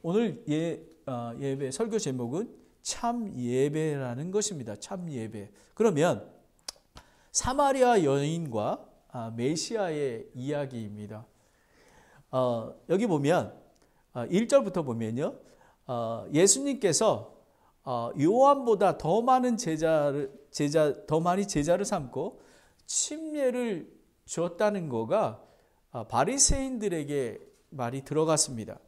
오늘 예배 설교 제목은 참 예배라는 것입니다. 참 예배. 그러면 사마리아 여인과 메시아의 이야기입니다. 여기 보면 1절부터 보면요. 예수님께서 요한보다 더 많이 제자를 삼고 침례를 주었다는 거가 바리새인들에게 말이 들어갔습니다.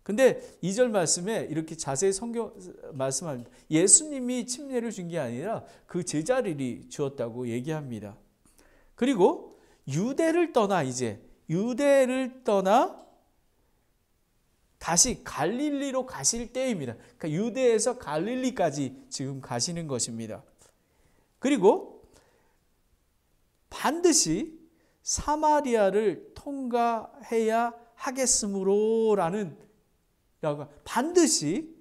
근데 2절 말씀에 이렇게 자세히 성경 말씀합니다. 예수님이 침례를 준 게 아니라 그 제자들이 주었다고 얘기합니다. 그리고 유대를 떠나 다시 갈릴리로 가실 때입니다. 그러니까 유대에서 갈릴리까지 지금 가시는 것입니다. 그리고 반드시 사마리아를 통과해야 하겠으므로라는 반드시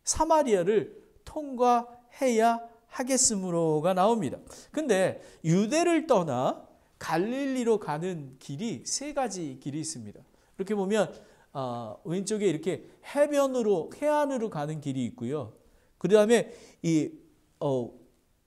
사마리아를 통과해야 하겠으므로가 나옵니다. 근데 유대를 떠나 갈릴리로 가는 길이 세 가지 길이 있습니다. 이렇게 보면 왼쪽에 이렇게 해안으로 가는 길이 있고요. 그 다음에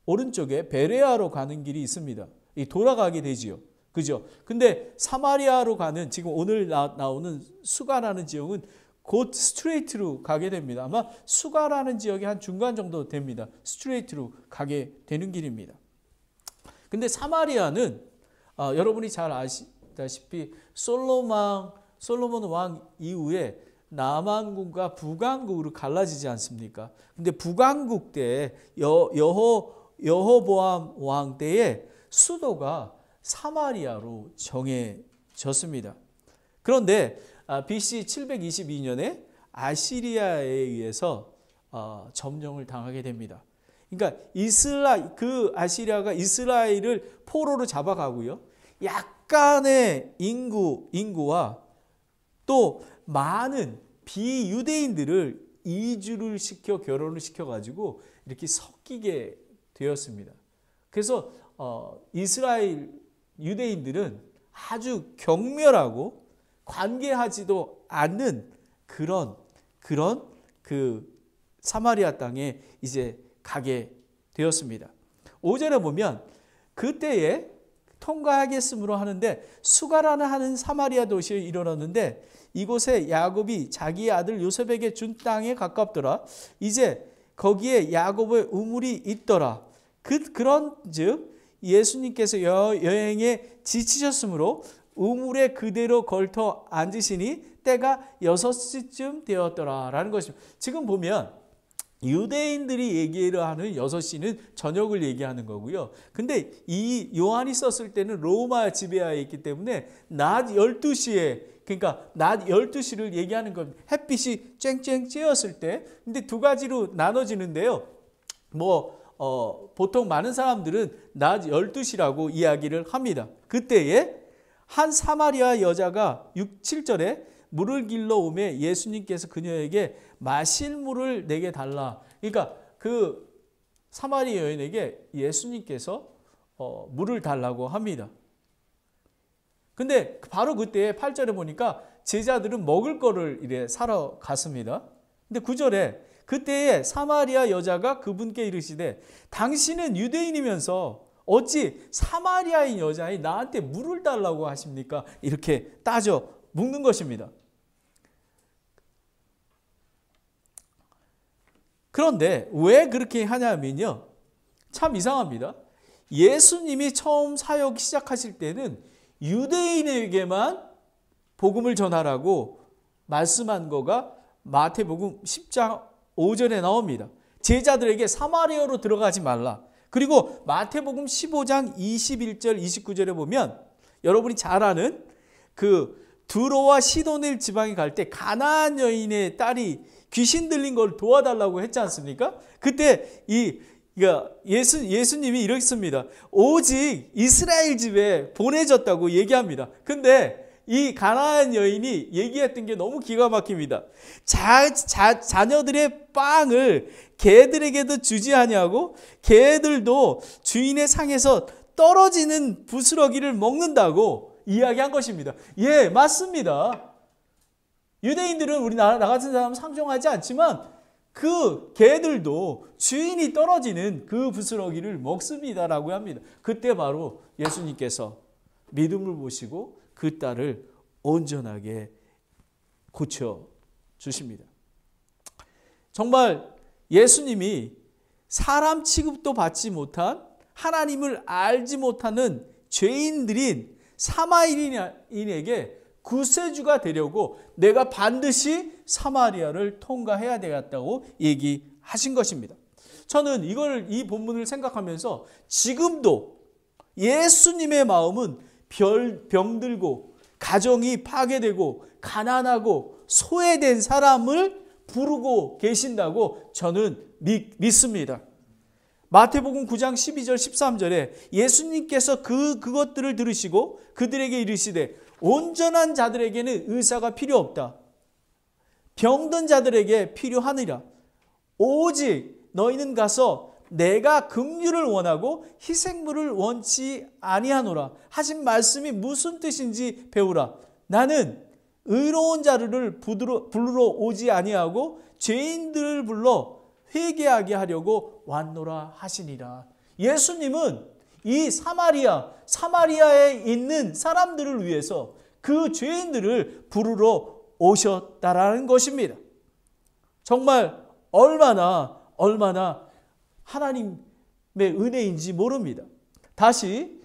오른쪽에 베레아로 가는 길이 있습니다. 돌아가게 되지요. 그죠? 근데 사마리아로 가는 지금 오늘 나오는 수가라는 지역은 곧 스트레이트로 가게 됩니다. 아마 수가라는 지역이 한 중간 정도 됩니다. 스트레이트로 가게 되는 길입니다. 근데 사마리아는 여러분이 잘 아시다시피 솔로몬 왕 이후에 남왕국과 북왕국으로 갈라지지 않습니까? 근데 북왕국 때 여호보암 왕 때에 수도가 사마리아로 정해졌습니다. 그런데 BC 722년에 아시리아에 의해서 점령을 당하게 됩니다. 그러니까 그 아시리아가 이스라엘을 포로로 잡아가고요. 약간의 인구와 또 많은 비유대인들을 이주를 시켜 결혼을 시켜가지고 이렇게 섞이게 되었습니다. 그래서 이스라엘 유대인들은 아주 경멸하고 관계하지도 않는 그런 사마리아 땅에 이제 가게 되었습니다. 5절에 보면 그때에 통과하겠으므로 하는데 수가라는 하는 사마리아 도시에 이르렀는데 이곳에 야곱이 자기의 아들 요셉에게 준 땅에 가깝더라. 이제 거기에 야곱의 우물이 있더라. 그런즉 예수님께서 여행에 지치셨으므로 우물에 그대로 걸터 앉으시니 때가 6시쯤 되었더라라는 것입니다. 지금 보면 유대인들이 얘기를 하는 6시는 저녁을 얘기하는 거고요. 근데 이 요한이 썼을 때는 로마 지배하에 있기 때문에 낮 12시에 그러니까 낮 12시를 얘기하는 겁니다. 햇빛이 쨍쨍 쬐었을 때. 근데 두 가지로 나눠지는데요. 보통 많은 사람들은 낮 12시라고 이야기를 합니다. 그때에 한 사마리아 여자가 7절에 물을 길러 오매 예수님께서 그녀에게 마실 물을 내게 달라. 그러니까 그 사마리아 여인에게 예수님께서 물을 달라고 합니다. 근데 바로 그때 8절에 보니까 제자들은 먹을 거를 이래 사러 갔습니다. 근데 9절에 그때에 사마리아 여자가 그분께 이르시되 당신은 유대인이면서 어찌 사마리아인 여자인 나한테 물을 달라고 하십니까? 이렇게 따져 묻는 것입니다. 그런데 왜 그렇게 하냐면요. 참 이상합니다. 예수님이 처음 사역 시작하실 때는 유대인에게만 복음을 전하라고 말씀한 거가 마태복음 10장 5절에 나옵니다. 제자들에게 사마리아로 들어가지 말라. 그리고 마태복음 15장 21절 29절에 보면 여러분이 잘 아는 그 두로와 시도넬 지방에 갈 때 가나안 여인의 딸이 귀신 들린 걸 도와달라고 했지 않습니까? 그때 예수님이 이렇습니다. 오직 이스라엘 집에 보내졌다고 얘기합니다. 근데 이 가나안 여인이 얘기했던 게 너무 기가 막힙니다. 자녀들의 빵을 개들에게도 주지 아니하고 개들도 주인의 상에서 떨어지는 부스러기를 먹는다고 이야기한 것입니다. 예, 맞습니다. 유대인들은 나 같은 사람 상종하지 않지만 그 개들도 주인이 떨어지는 그 부스러기를 먹습니다라고 합니다. 그때 바로 예수님께서 믿음을 보시고 그 딸을 온전하게 고쳐주십니다. 정말 예수님이 사람 취급도 받지 못한, 하나님을 알지 못하는 죄인들인 사마리아인에게 구세주가 되려고 내가 반드시 사마리아를 통과해야 되겠다고 얘기하신 것입니다. 저는 이 본문을 생각하면서 지금도 예수님의 마음은 병들고 가정이 파괴되고 가난하고 소외된 사람을 부르고 계신다고 저는 믿습니다. 마태복음 9장 12절 13절에 예수님께서 그것들을 들으시고 그들에게 이르시되 온전한 자들에게는 의사가 필요 없다. 병든 자들에게 필요하니라. 오직 너희는 가서 내가 긍휼을 원하고 희생물을 원치 아니하노라 하신 말씀이 무슨 뜻인지 배우라. 나는 의로운 자를 부르러 오지 아니하고 죄인들을 불러 회개하게 하려고 왔노라 하시니라. 예수님은 이 사마리아에 있는 사람들을 위해서 그 죄인들을 부르러 오셨다라는 것입니다. 정말 얼마나 하나님의 은혜인지 모릅니다. 다시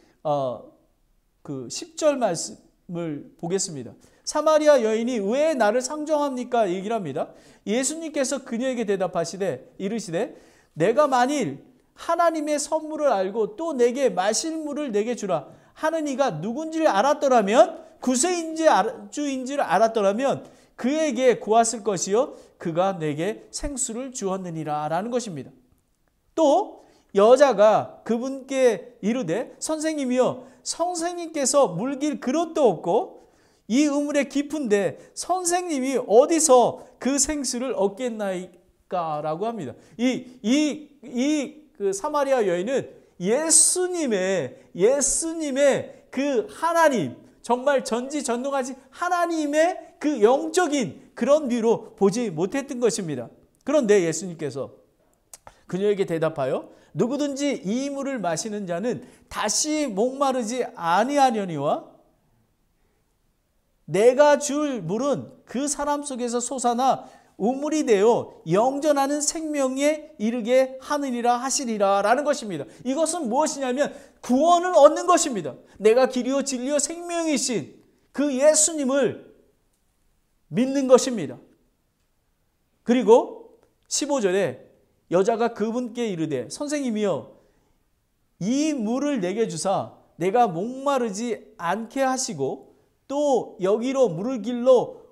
그 10절 말씀을 보겠습니다. 사마리아 여인이 왜 나를 상종합니까? 얘기를 합니다. 예수님께서 그녀에게 대답하시되 이르시되 내가 만일 하나님의 선물을 알고 또 내게 마실 물을 내게 주라 하는 이가 누군지를 알았더라면, 구세주인지를 알았더라면 그에게 구했을 것이요 그가 내게 생수를 주었느니라 라는 것입니다. 또 여자가 그분께 이르되 선생님이여, 선생님께서 물길 그릇도 없고 이 우물에 깊은데 선생님이 어디서 그 생수를 얻겠나이까 라고 합니다. 그 사마리아 여인은 예수님의 그 하나님, 정말 전지전능하신 하나님의 그 영적인 그런 위로 보지 못했던 것입니다. 그런데 예수님께서 그녀에게 대답하여 누구든지 이 물을 마시는 자는 다시 목마르지 아니하려니와 내가 줄 물은 그 사람 속에서 솟아나 우물이 되어 영전하는 생명에 이르게 하느니라 하시리라 라는 것입니다. 이것은 무엇이냐면 구원을 얻는 것입니다. 내가 길이요 진리요 생명이신 그 예수님을 믿는 것입니다. 그리고 15절에 여자가 그분께 이르되 선생님이여, 이 물을 내게 주사 내가 목마르지 않게 하시고 또 여기로 물을 길러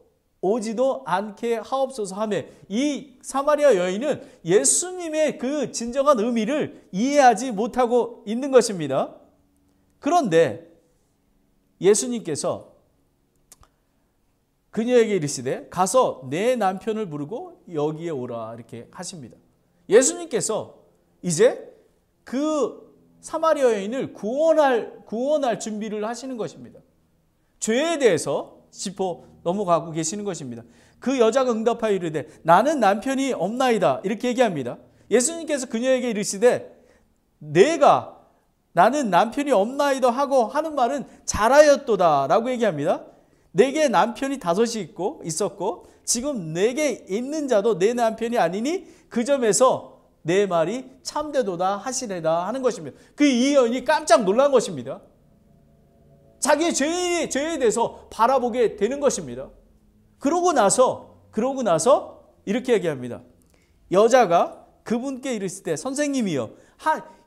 오지도 않게 하옵소서 하며, 이 사마리아 여인은 예수님의 그 진정한 의미를 이해하지 못하고 있는 것입니다. 그런데 예수님께서 그녀에게 이르시되 가서 내 남편을 부르고 여기에 오라 이렇게 하십니다. 예수님께서 이제 그 사마리아 여인을 구원할 준비를 하시는 것입니다. 죄에 대해서 짚어 넘어가고 계시는 것입니다. 그 여자가 응답하여 이르되 나는 남편이 없나이다 이렇게 얘기합니다. 예수님께서 그녀에게 이르시되 나는 남편이 없나이다 하고 하는 말은 잘하였도다 라고 얘기합니다. 내게 남편이 5이 있었고 지금 내게 있는 자도 내 남편이 아니니 그 점에서 내 말이 참되도다 하시래다 하는 것입니다. 이 여인이 깜짝 놀란 것입니다. 자기의 죄에 대해서 바라보게 되는 것입니다. 그러고 나서 이렇게 얘기합니다. 여자가 그분께 이르실 때 선생님이여,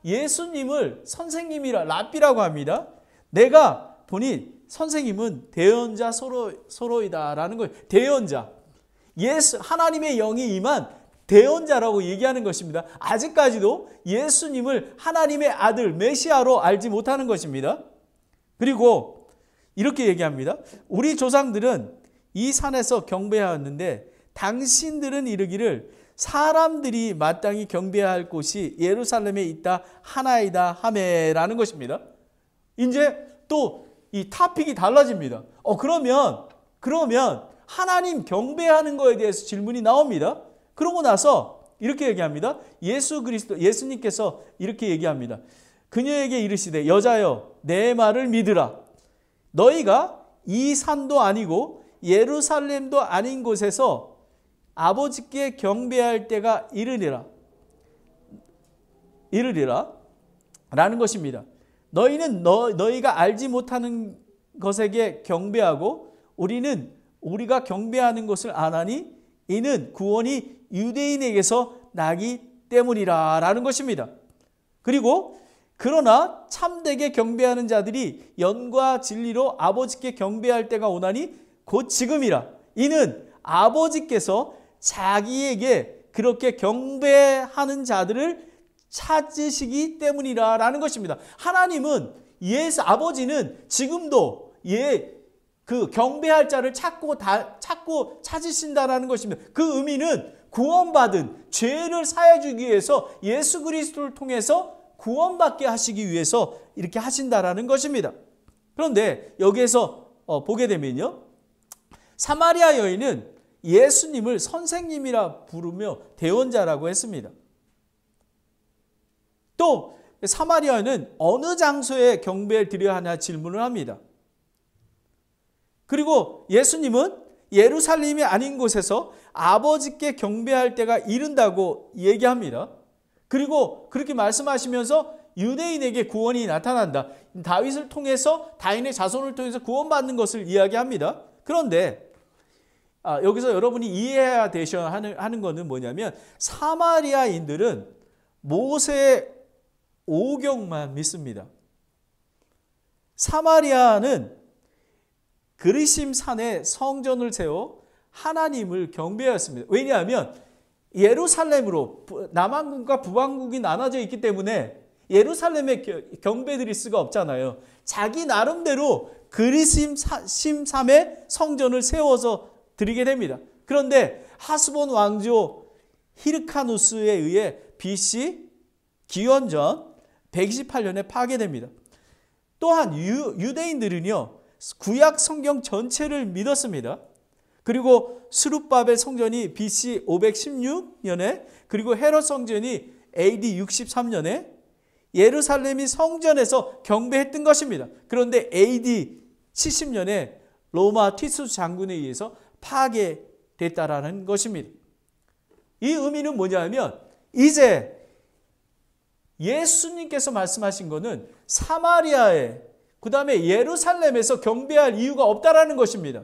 예수님을 선생님이라 랍비라고 합니다. 내가 보니 선생님은 대언자 서로이다라는 거예요. 대언자. 하나님의 영이 임한 대언자라고 얘기하는 것입니다. 아직까지도 예수님을 하나님의 아들 메시아로 알지 못하는 것입니다. 그리고 이렇게 얘기합니다. 우리 조상들은 이 산에서 경배하였는데 당신들은 이르기를 사람들이 마땅히 경배할 곳이 예루살렘에 있다 하나이다 하매라는 것입니다. 이제 또 이 토픽이 달라집니다. 그러면 하나님 경배하는 거에 대해서 질문이 나옵니다. 그러고 나서 이렇게 얘기합니다. 예수님께서 이렇게 얘기합니다. 그녀에게 이르시되 여자여 내 말을 믿으라. 너희가 이 산도 아니고 예루살렘도 아닌 곳에서 아버지께 경배할 때가 이르리라 라는 것입니다. 너희는 너희가 알지 못하는 것에게 경배하고 우리가 경배하는 것을 아나니 이는 구원이 유대인에게서 나기 때문이라 라는 것입니다. 그리고 그러나 참되게 경배하는 자들이 영과 진리로 아버지께 경배할 때가 오나니 곧 지금이라. 이는 아버지께서 자기에게 그렇게 경배하는 자들을 찾으시기 때문이라 라는 것입니다. 하나님은 아버지는 지금도 그 경배할 자를 찾고 찾으신다라는 것입니다. 그 의미는 구원받은 죄를 사해 주기 위해서 예수 그리스도를 통해서 구원받게 하시기 위해서 이렇게 하신다라는 것입니다. 그런데 여기에서 보게 되면요, 사마리아 여인은 예수님을 선생님이라 부르며 대언자라고 했습니다. 또 사마리아는 어느 장소에 경배를 드려야 하냐 질문을 합니다. 그리고 예수님은 예루살렘이 아닌 곳에서 아버지께 경배할 때가 이른다고 얘기합니다. 그리고 그렇게 말씀하시면서 유대인에게 구원이 나타난다. 다윗을 통해서 다윗의 자손을 통해서 구원받는 것을 이야기합니다. 그런데 여기서 여러분이 이해해야 되셔야 하는 것은 뭐냐면 사마리아인들은 모세의 오경만 믿습니다. 사마리아는 그리심 산에 성전을 세워 하나님을 경배하였습니다. 왜냐하면 예루살렘으로 남왕국과 북왕국이 나눠져 있기 때문에 예루살렘에 경배 드릴 수가 없잖아요. 자기 나름대로 그리심 산에 성전을 세워서 드리게 됩니다. 그런데 하스본 왕조 히르카누스에 의해 BC 기원전 128년에 파괴됩니다. 또한 유대인들은요, 구약 성경 전체를 믿었습니다. 그리고 스룹바벨 성전이 BC 516년에, 그리고 헤롯 성전이 AD 63년에 예루살렘이 성전에서 경배했던 것입니다. 그런데 AD 70년에 로마 티투스 장군에 의해서 파괴됐다라는 것입니다. 이 의미는 뭐냐면 이제 예수님께서 말씀하신 것은 사마리아에, 그 다음에 예루살렘에서 경배할 이유가 없다라는 것입니다.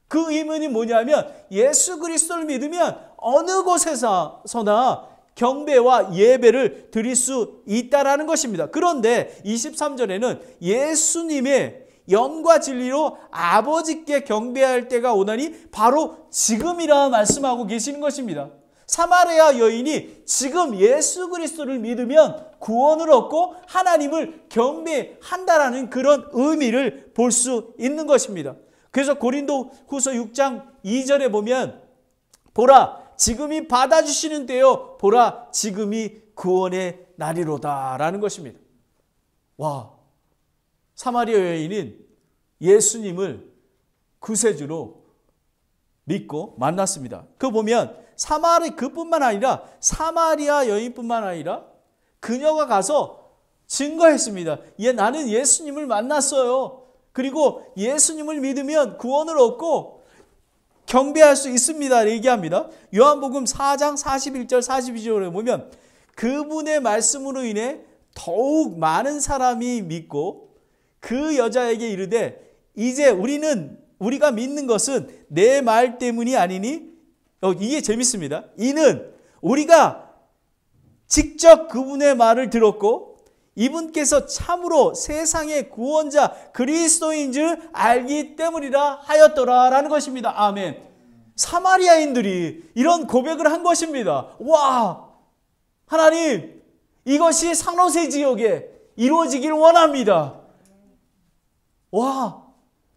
그 의문이 뭐냐면 예수 그리스도를 믿으면 어느 곳에서나 경배와 예배를 드릴 수 있다라는 것입니다. 그런데 23절에는 예수님의 영과 진리로 아버지께 경배할 때가 오나니 바로 지금이라 말씀하고 계시는 것입니다. 사마리아 여인이 지금 예수 그리스도를 믿으면 구원을 얻고 하나님을 경배한다라는 그런 의미를 볼 수 있는 것입니다. 그래서 고린도 후서 6장 2절에 보면 보라 지금이 받아주시는 때요, 보라 지금이 구원의 날이로다 라는 것입니다. 와, 사마리아 여인은 예수님을 구세주로 믿고 만났습니다. 그거 보면 그뿐만 아니라 사마리아 여인뿐만 아니라 그녀가 가서 증거했습니다. 나는 예수님을 만났어요. 그리고 예수님을 믿으면 구원을 얻고 경배할 수 있습니다. 얘기합니다. 요한복음 4장 41절 42절에 보면 그분의 말씀으로 인해 더욱 많은 사람이 믿고 그 여자에게 이르되 이제 우리가 믿는 것은 내 말 때문이 아니니, 이게 재밌습니다. 이는 우리가 직접 그분의 말을 들었고 이분께서 참으로 세상의 구원자 그리스도인 줄 알기 때문이라 하였더라 라는 것입니다. 아멘. 사마리아인들이 이런 고백을 한 것입니다. 와, 하나님 이것이 산호세 지역에 이루어지길 원합니다. 와,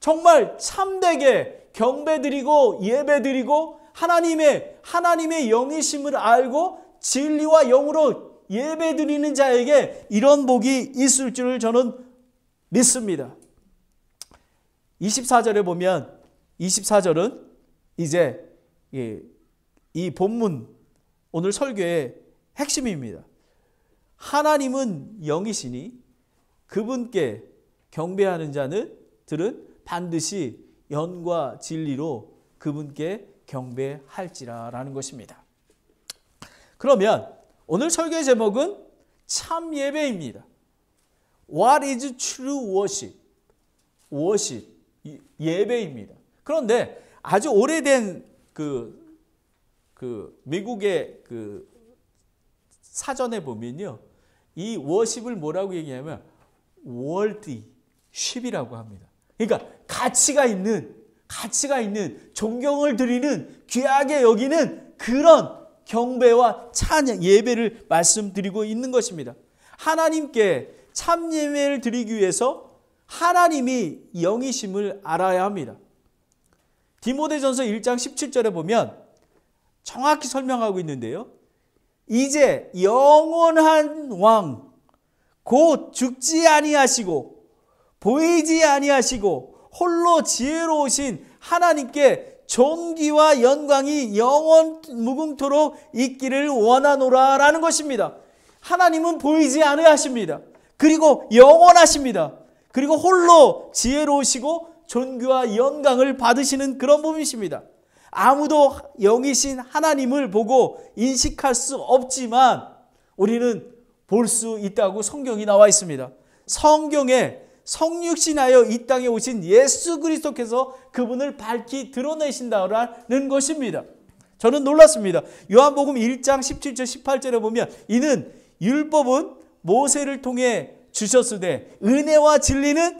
정말 참되게 경배드리고 예배드리고 하나님의 영이심을 알고 진리와 영으로 예배드리는 자에게 이런 복이 있을 줄을 저는 믿습니다. 24절에 보면 24절은 이제 이 본문 오늘 설교의 핵심입니다. 하나님은 영이시니 그분께 경배하는 자들은 반드시 영과 진리로 그분께 경배할지라라는 것입니다. 그러면 오늘 설교의 제목은 참 예배입니다. What is true worship? worship, 예배입니다. 그런데 아주 오래된 미국의 사전에 보면요, 이 worship을 뭐라고 얘기하면 worship이라고 합니다. 그러니까 가치가 있는 존경을 드리는 귀하게 여기는 그런 경배와 찬양, 예배를 말씀드리고 있는 것입니다. 하나님께 참 예배를 드리기 위해서 하나님이 영이심을 알아야 합니다. 디모데전서 1장 17절에 보면 정확히 설명하고 있는데요. 이제 영원한 왕, 곧 죽지 아니하시고 보이지 아니하시고 홀로 지혜로우신 하나님께 존귀와 영광이 영원 무궁토록 있기를 원하노라 라는 것입니다. 하나님은 보이지 아니하십니다. 그리고 영원하십니다. 그리고 홀로 지혜로우시고 존귀와 영광을 받으시는 그런 분이십니다. 아무도 영이신 하나님을 보고 인식할 수 없지만 우리는 볼 수 있다고 성경이 나와 있습니다. 성경에 성육신하여 이 땅에 오신 예수 그리스도께서 그분을 밝히 드러내신다라는 것입니다. 저는 놀랐습니다. 요한복음 1장 17절 18절에 보면 이는 율법은 모세를 통해 주셨으되 은혜와 진리는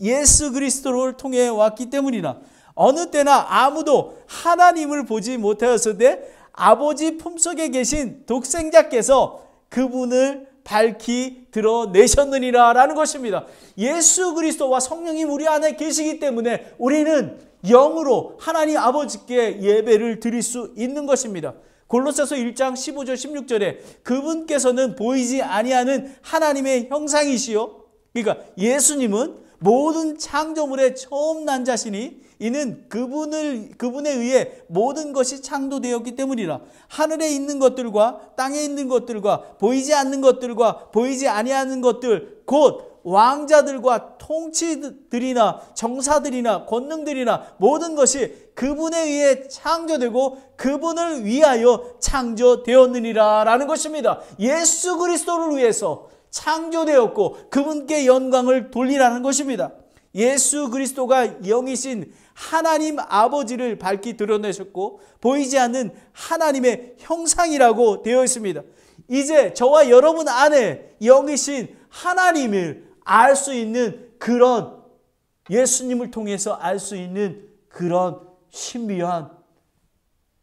예수 그리스도를 통해 왔기 때문이나 어느 때나 아무도 하나님을 보지 못하였으되 아버지 품속에 계신 독생자께서 그분을 밝히 드러내셨느니라 라는 것입니다. 예수 그리스도와 성령이 우리 안에 계시기 때문에 우리는 영으로 하나님 아버지께 예배를 드릴 수 있는 것입니다. 골로새서 1장 15절 16절에 그분께서는 보이지 아니하는 하나님의 형상이시요, 그러니까 예수님은 모든 창조물의 처음 난 자신이 이는 그분에 의해 모든 것이 창조되었기 때문이라. 하늘에 있는 것들과 땅에 있는 것들과 보이지 않는 것들과 보이지 아니하는 것들 곧 왕자들과 통치들이나 정사들이나 권능들이나 모든 것이 그분에 의해 창조되고 그분을 위하여 창조되었느니라 라는 것입니다. 예수 그리스도를 위해서 창조되었고 그분께 영광을 돌리라는 것입니다. 예수 그리스도가 영이신 하나님 아버지를 밝히 드러내셨고 보이지 않는 하나님의 형상이라고 되어 있습니다. 이제 저와 여러분 안에 영이신 하나님을 알 수 있는 그런, 예수님을 통해서 알 수 있는 그런 신비한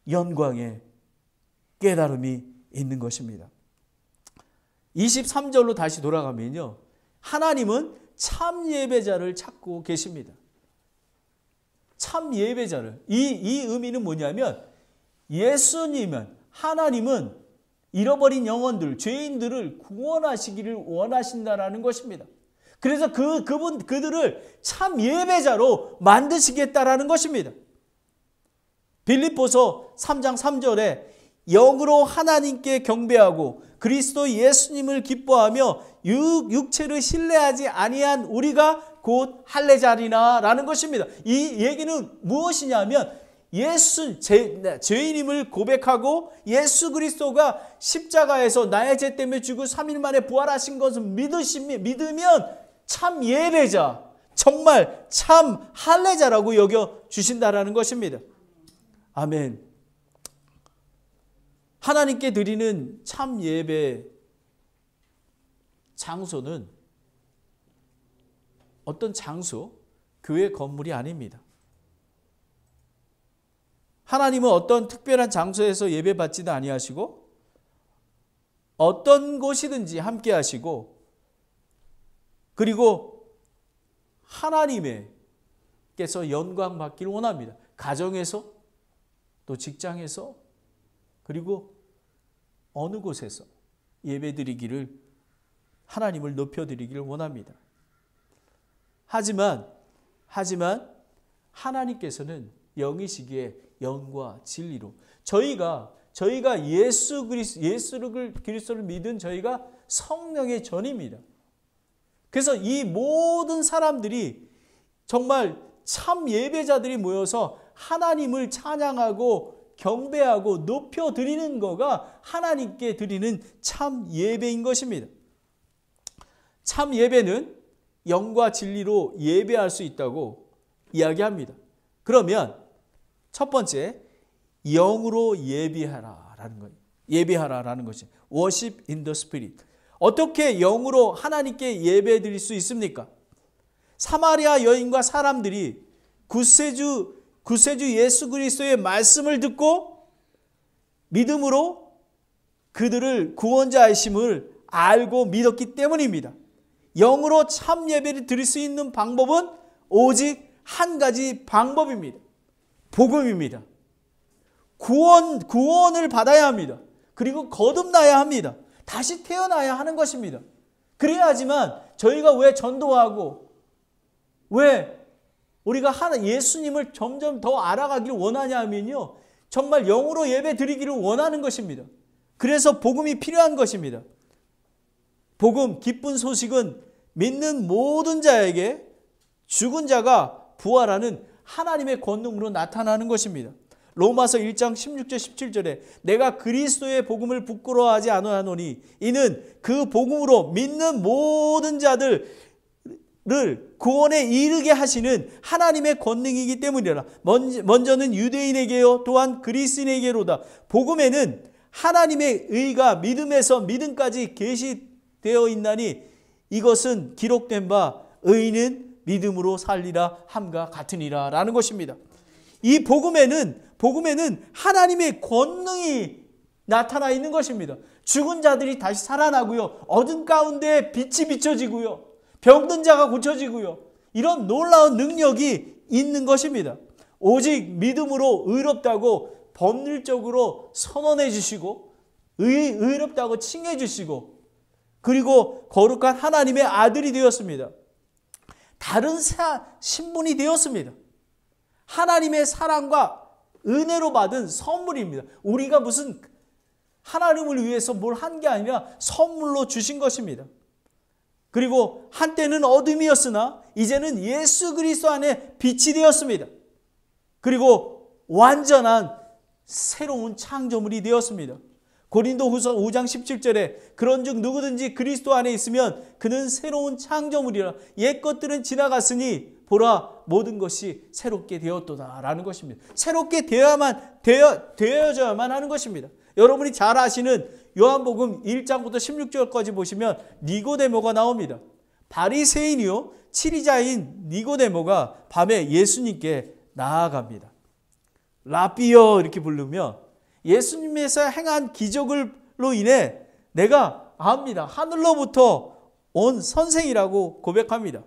영광의 깨달음이 있는 것입니다. 23절로 다시 돌아가면요, 하나님은 참 예배자를 찾고 계십니다. 참 예배자를. 이 의미는 뭐냐면 예수님은, 하나님은 잃어버린 영혼들, 죄인들을 구원하시기를 원하신다라는 것입니다. 그래서 그들을 참 예배자로 만드시겠다라는 것입니다. 빌립보서 3장 3절에 영으로 하나님께 경배하고 그리스도 예수님을 기뻐하며 육체를 신뢰하지 아니한 우리가 곧 할례자리나 라는 것입니다. 이 얘기는 무엇이냐면 죄인임을 고백하고 예수 그리스도가 십자가에서 나의 죄 때문에 죽고 3일 만에 부활하신 것을 믿으면 참 예배자, 정말 참 할례자라고 여겨주신다라는 것입니다. 아멘. 하나님께 드리는 참 예배 장소는 어떤 장소, 교회 건물이 아닙니다. 하나님은 어떤 특별한 장소에서 예배받지도 아니하시고 어떤 곳이든지 함께 하시고, 그리고 하나님께서 영광 받기를 원합니다. 가정에서, 또 직장에서, 그리고 어느 곳에서 예배드리기를, 하나님을 높여드리기를 원합니다. 하지만 하나님께서는 영이시기에 영과 진리로. 저희가 예수 그리스도를 믿은 저희가 성령의 전입니다. 그래서 이 모든 사람들이 정말 참 예배자들이 모여서 하나님을 찬양하고 경배하고 높여 드리는 거가 하나님께 드리는 참 예배인 것입니다. 참 예배는 영과 진리로 예배할 수 있다고 이야기합니다. 그러면 첫 번째, 영으로 예배하라라는 거예요. 예배하라라는 것이 worship in the spirit. 어떻게 영으로 하나님께 예배 드릴 수 있습니까? 사마리아 여인과 사람들이 구세주 예수 그리스도의 말씀을 듣고 믿음으로 그들을 구원자이심을 알고 믿었기 때문입니다. 영으로 참 예배를 드릴 수 있는 방법은 오직 한 가지 방법입니다. 복음입니다. 구원을 받아야 합니다. 그리고 거듭나야 합니다. 다시 태어나야 하는 것입니다. 그래야지만 저희가 왜 전도하고 왜 우리가 예수님을 점점 더 알아가기를 원하냐 하면요, 정말 영으로 예배 드리기를 원하는 것입니다. 그래서 복음이 필요한 것입니다. 복음, 기쁜 소식은 믿는 모든 자에게 죽은 자가 부활하는 하나님의 권능으로 나타나는 것입니다. 로마서 1장 16절 17절에 내가 그리스도의 복음을 부끄러워하지 아노하노니 이는 그 복음으로 믿는 모든 자들을 구원에 이르게 하시는 하나님의 권능이기 때문이라. 먼저는 유대인에게요 또한 그리스인에게로다. 복음에는 하나님의 의가 믿음에서 믿음까지 계시되어 있나니 이것은 기록된 바 의인은 믿음으로 살리라 함과 같으니라 라는 것입니다. 이 복음에는 하나님의 권능이 나타나 있는 것입니다. 죽은 자들이 다시 살아나고요, 어둠 가운데 빛이 비춰지고요, 병든 자가 고쳐지고요, 이런 놀라운 능력이 있는 것입니다. 오직 믿음으로 의롭다고 법률적으로 선언해 주시고 의롭다고 칭해 주시고 그리고 거룩한 하나님의 아들이 되었습니다. 다른 신분이 되었습니다. 하나님의 사랑과 은혜로 받은 선물입니다. 우리가 무슨 하나님을 위해서 뭘 한 게 아니라 선물로 주신 것입니다. 그리고 한때는 어둠이었으나 이제는 예수 그리스도 안에 빛이 되었습니다. 그리고 완전한 새로운 창조물이 되었습니다. 고린도후서 5장 17절에 그런즉 누구든지 그리스도 안에 있으면 그는 새로운 창조물이라. 옛 것들은 지나갔으니 보라 모든 것이 새롭게 되었도다라는 것입니다. 새롭게 되어져야만 하는 것입니다. 여러분이 잘 아시는 요한복음 1장부터 16절까지 보시면 니고데모가 나옵니다. 바리새인이요 치리자인 니고데모가 밤에 예수님께 나아갑니다. 라비여 이렇게 부르며 예수님께서 행한 기적으로 인해 내가 압니다. 하늘로부터 온 선생이라고 고백합니다.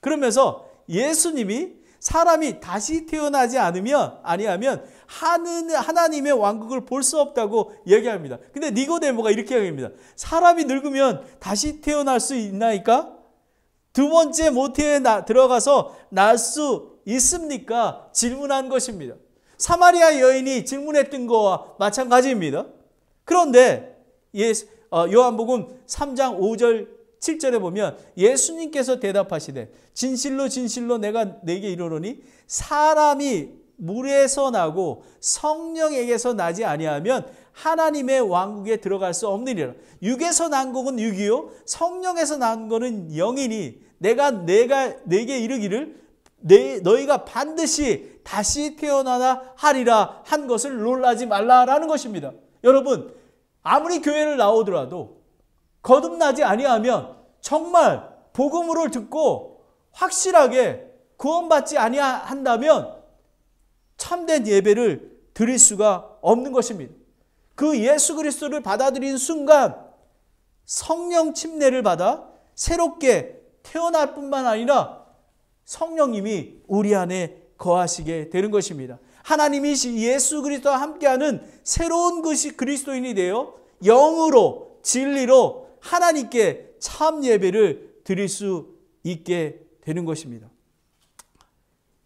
그러면서 예수님이 사람이 다시 태어나지 아니하면 하나님의 왕국을 볼 수 없다고 얘기합니다. 근데 니고데모가 이렇게 얘기합니다. 사람이 늙으면 다시 태어날 수 있나이까? 두 번째 모태에 들어가서 날 수 있습니까? 질문한 것입니다. 사마리아 여인이 질문했던 거와 마찬가지입니다. 그런데 요한복음 3장 5절 7절에 보면 예수님께서 대답하시되 진실로 진실로 내가 네게 이르노니 사람이 물에서 나고 성령에게서 나지 아니하면 하나님의 왕국에 들어갈 수 없느니라. 육에서 난 것은 육이요 성령에서 난 것은 영이니 내가 네게 이르기를 너희가 반드시 다시 태어나나 하리라 한 것을 놀라지 말라라는 것입니다. 여러분, 아무리 교회를 나오더라도 거듭나지 아니하면 정말 복음을 듣고 확실하게 구원받지 아니한다면 참된 예배를 드릴 수가 없는 것입니다. 그 예수 그리스도를 받아들인 순간 성령 침례를 받아 새롭게 태어날 뿐만 아니라 성령님이 우리 안에 거하시게 되는 것입니다. 하나님이 예수 그리스도와 함께하는 새로운 것이 그리스도인이 되어 영으로 진리로 하나님께 참 예배를 드릴 수 있게 되는 것입니다.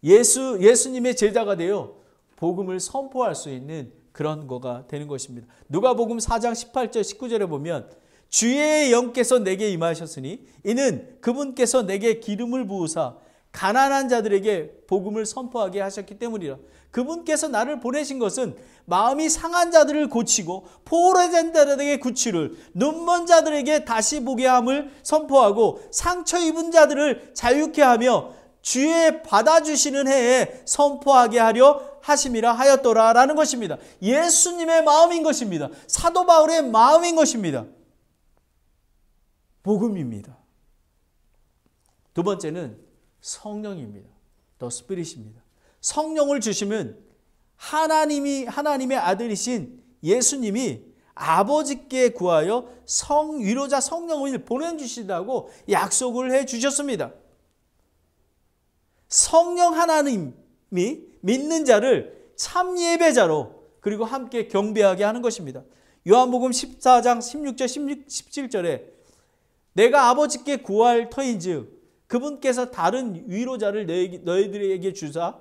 예수님의 제자가 되어 복음을 선포할 수 있는 그런 거가 되는 것입니다. 누가복음 4장 18절 19절에 보면 주의 영께서 내게 임하셨으니 이는 그분께서 내게 기름을 부으사 가난한 자들에게 복음을 선포하게 하셨기 때문이라. 그분께서 나를 보내신 것은 마음이 상한 자들을 고치고 포로된 자들에게 구출을, 눈먼 자들에게 다시 보게 함을 선포하고 상처 입은 자들을 자유케 하며 주의 받아주시는 해에 선포하게 하려 하심이라 하였더라라는 것입니다. 예수님의 마음인 것입니다. 사도 바울의 마음인 것입니다. 복음입니다. 두 번째는 성령입니다. 더 스피릿입니다. 성령을 주시면 하나님의 아들이신 예수님이 아버지께 구하여 위로자 성령을 보내주시다고 약속을 해주셨습니다. 성령 하나님이 믿는 자를 참 예배자로 그리고 함께 경배하게 하는 것입니다. 요한복음 14장 16절 17절에 내가 아버지께 구할 터인즉 그분께서 다른 위로자를 너희들에게 주사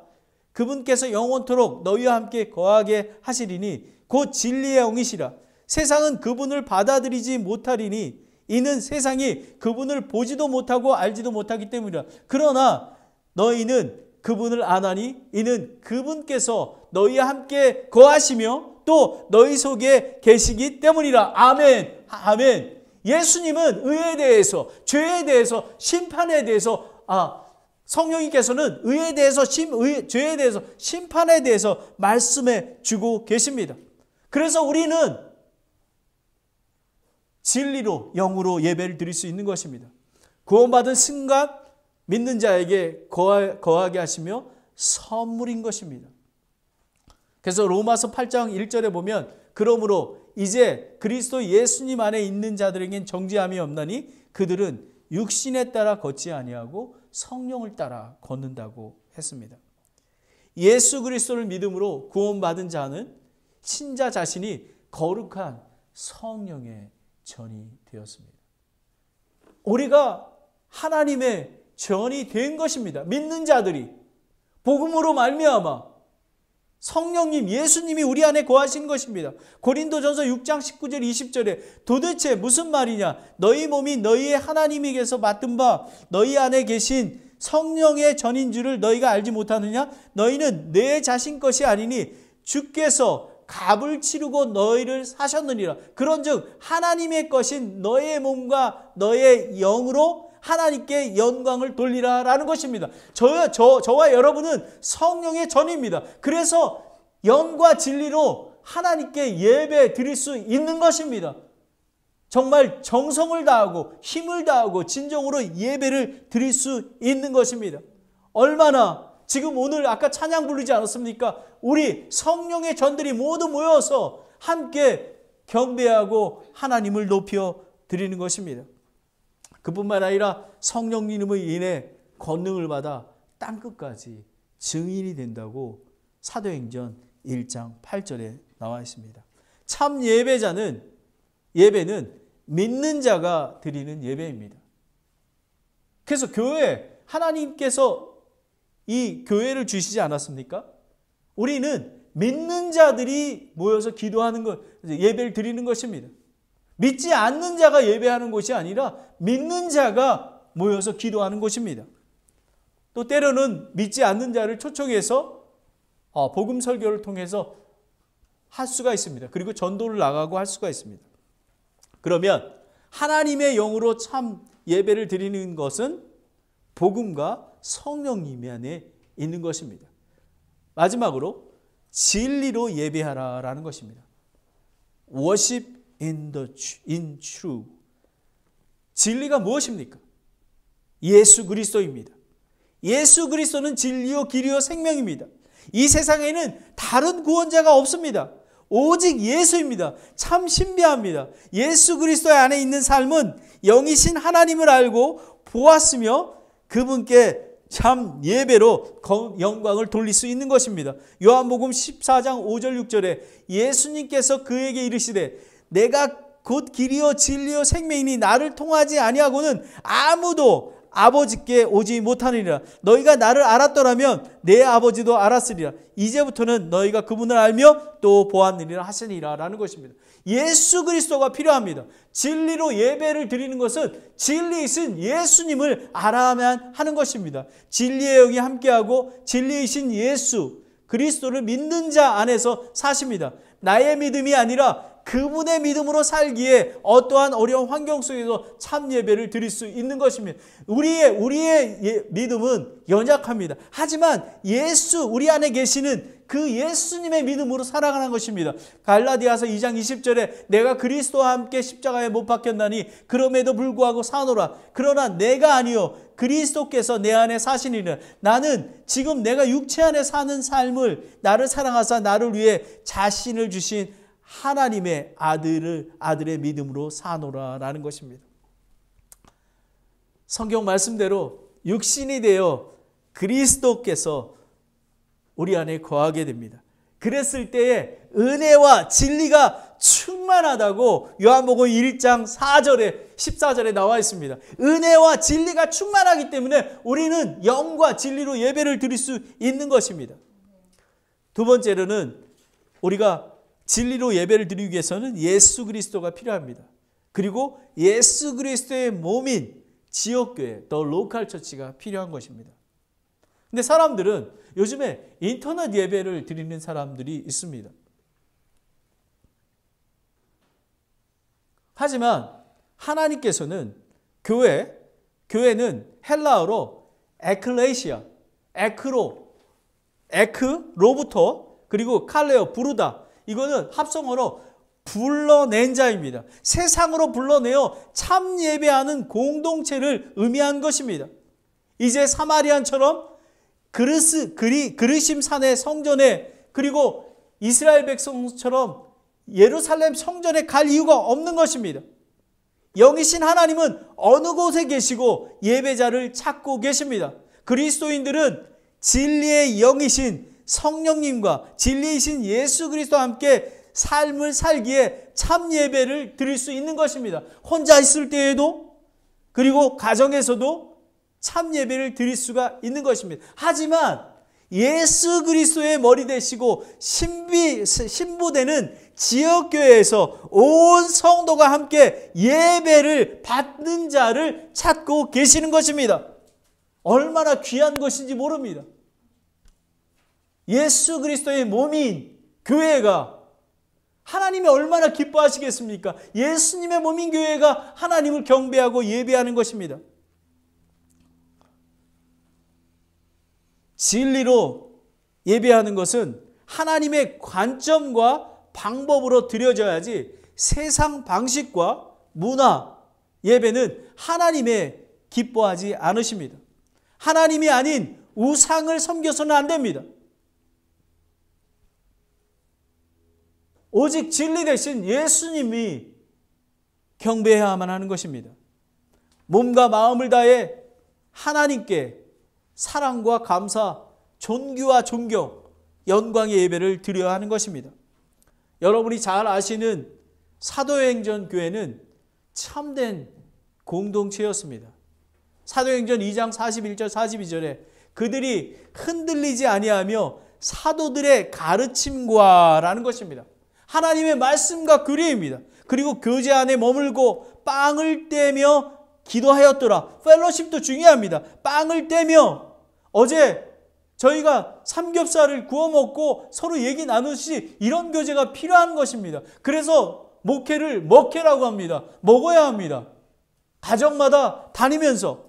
그분께서 영원토록 너희와 함께 거하게 하시리니 곧 진리의 영이시라. 세상은 그분을 받아들이지 못하리니 이는 세상이 그분을 보지도 못하고 알지도 못하기 때문이라. 그러나 너희는 그분을 아나니 이는 그분께서 너희와 함께 거하시며 또 너희 속에 계시기 때문이라. 아멘. 아멘. 예수님은 의에 대해서, 죄에 대해서, 심판에 대해서, 성령님께서는 의에 대해서, 죄에 대해서, 심판에 대해서 말씀해 주고 계십니다. 그래서 우리는 진리로, 영으로 예배를 드릴 수 있는 것입니다. 구원받은 순간 믿는 자에게 거하게 하시며 선물인 것입니다. 그래서 로마서 8장 1절에 보면 그러므로 이제 그리스도 예수님 안에 있는 자들에겐 정죄함이 없나니 그들은 육신에 따라 걷지 아니하고 성령을 따라 걷는다고 했습니다. 예수 그리스도를 믿음으로 구원받은 자는 신자 자신이 거룩한 성령의 전이 되었습니다. 우리가 하나님의 전이 된 것입니다. 믿는 자들이 복음으로 말미암아 성령님 예수님이 우리 안에 거하신 것입니다. 고린도전서 6장 19절 20절에 도대체 무슨 말이냐? 너희 몸이 너희의 하나님에게서 맡은 바 너희 안에 계신 성령의 전인 줄을 너희가 알지 못하느냐? 너희는 내 자신 것이 아니니 주께서 값을 치르고 너희를 사셨느니라. 그런즉 하나님의 것인 너의 몸과 너의 영으로 하나님께 영광을 돌리라라는 것입니다. 저와 여러분은 성령의 전입니다. 그래서 영과 진리로 하나님께 예배 드릴 수 있는 것입니다. 정말 정성을 다하고 힘을 다하고 진정으로 예배를 드릴 수 있는 것입니다. 얼마나 지금 오늘 아까 찬양 부르지 않았습니까? 우리 성령의 전들이 모두 모여서 함께 경배하고 하나님을 높여 드리는 것입니다. 그뿐만 아니라 성령님으로 인해 권능을 받아 땅끝까지 증인이 된다고 사도행전 1장 8절에 나와 있습니다. 참 예배는 믿는 자가 드리는 예배입니다. 그래서 교회, 하나님께서 이 교회를 주시지 않았습니까? 우리는 믿는 자들이 모여서 기도하는 것, 예배를 드리는 것입니다. 믿지 않는 자가 예배하는 곳이 아니라 믿는 자가 모여서 기도하는 곳입니다. 또 때로는 믿지 않는 자를 초청해서 복음 설교를 통해서 할 수가 있습니다. 그리고 전도를 나가고 할 수가 있습니다. 그러면 하나님의 영으로 참 예배를 드리는 것은 복음과 성령님 안에 있는 것입니다. 마지막으로 진리로 예배하라라는 것입니다. Worship in truth. 진리가 무엇입니까? 예수 그리스도입니다. 예수 그리스도는 진리요 길이요 생명입니다. 이 세상에는 다른 구원자가 없습니다. 오직 예수입니다. 참 신비합니다. 예수 그리스도 안에 있는 삶은 영이신 하나님을 알고 보았으며 그분께 참 예배로 영광을 돌릴 수 있는 것입니다. 요한복음 14장 5절 6절에 예수님께서 그에게 이르시되 내가 곧 길이요 진리요 생명이니 나를 통하지 아니하고는 아무도 아버지께 오지 못하느니라. 너희가 나를 알았더라면 내 아버지도 알았으리라. 이제부터는 너희가 그분을 알며 또 보았느니라 하시니라 라는 것입니다. 예수 그리스도가 필요합니다. 진리로 예배를 드리는 것은 진리이신 예수님을 알아야만 하는 것입니다. 진리의 영이 함께하고 진리이신 예수 그리스도를 믿는 자 안에서 사십니다. 나의 믿음이 아니라 그분의 믿음으로 살기에 어떠한 어려운 환경 속에서 참 예배를 드릴 수 있는 것입니다. 우리의 믿음은 연약합니다. 하지만 예수 우리 안에 계시는 그 예수님의 믿음으로 살아가는 것입니다. 갈라디아서 2장 20절에 내가 그리스도와 함께 십자가에 못 박혔나니 그럼에도 불구하고 사노라. 그러나 내가 아니요 그리스도께서 내 안에 사시니라. 나는 지금 내가 육체 안에 사는 삶을 나를 사랑하사 나를 위해 자신을 주신 하나님의 아들의 믿음으로 사노라라는 것입니다. 성경 말씀대로 육신이 되어 그리스도께서 우리 안에 거하게 됩니다. 그랬을 때에 은혜와 진리가 충만하다고 요한복음 1장 4절에 14절에 나와 있습니다. 은혜와 진리가 충만하기 때문에 우리는 영과 진리로 예배를 드릴 수 있는 것입니다. 두 번째로는 우리가 진리로 예배를 드리기 위해서는 예수 그리스도가 필요합니다. 그리고 예수 그리스도의 몸인 지역교회, 더 로컬 처치가 필요한 것입니다. 근데 사람들은 요즘에 인터넷 예배를 드리는 사람들이 있습니다. 하지만 하나님께서는 교회는 헬라어로 에클레시아, 에크로부터 그리고 칼레오, 부르다 이거는 합성어로 불러낸 자입니다. 세상으로 불러내어 참 예배하는 공동체를 의미한 것입니다. 이제 사마리안처럼 그리심 산의 성전에 그리고 이스라엘 백성처럼 예루살렘 성전에 갈 이유가 없는 것입니다. 영이신 하나님은 어느 곳에 계시고 예배자를 찾고 계십니다. 그리스도인들은 진리의 영이신 성령님과 진리이신 예수 그리스도와 함께 삶을 살기에 참 예배를 드릴 수 있는 것입니다. 혼자 있을 때에도 그리고 가정에서도 참 예배를 드릴 수가 있는 것입니다. 하지만 예수 그리스도의 머리 되시고 신부되는 지역교회에서 온 성도가 함께 예배를 받는 자를 찾고 계시는 것입니다. 얼마나 귀한 것인지 모릅니다. 예수 그리스도의 몸인 교회가 하나님이 얼마나 기뻐하시겠습니까? 예수님의 몸인 교회가 하나님을 경배하고 예배하는 것입니다. 진리로 예배하는 것은 하나님의 관점과 방법으로 드려져야지 세상 방식과 문화 예배는 하나님의 기뻐하지 않으십니다. 하나님이 아닌 우상을 섬겨서는 안 됩니다. 오직 진리 대신 예수님이 경배해야만 하는 것입니다. 몸과 마음을 다해 하나님께 사랑과 감사, 존귀와 존경, 영광의 예배를 드려야 하는 것입니다. 여러분이 잘 아시는 사도행전 교회는 참된 공동체였습니다. 사도행전 2장 41절 42절에 그들이 흔들리지 아니하며 사도들의 가르침과 라는 것입니다. 하나님의 말씀과 교리입니다. 그리고 교제 안에 머물고 빵을 떼며 기도하였더라. 펠로십도 중요합니다. 빵을 떼며 어제 저희가 삼겹살을 구워 먹고 서로 얘기 나누시 이런 교제가 필요한 것입니다. 그래서 목회를 먹회라고 합니다. 먹어야 합니다. 가정마다 다니면서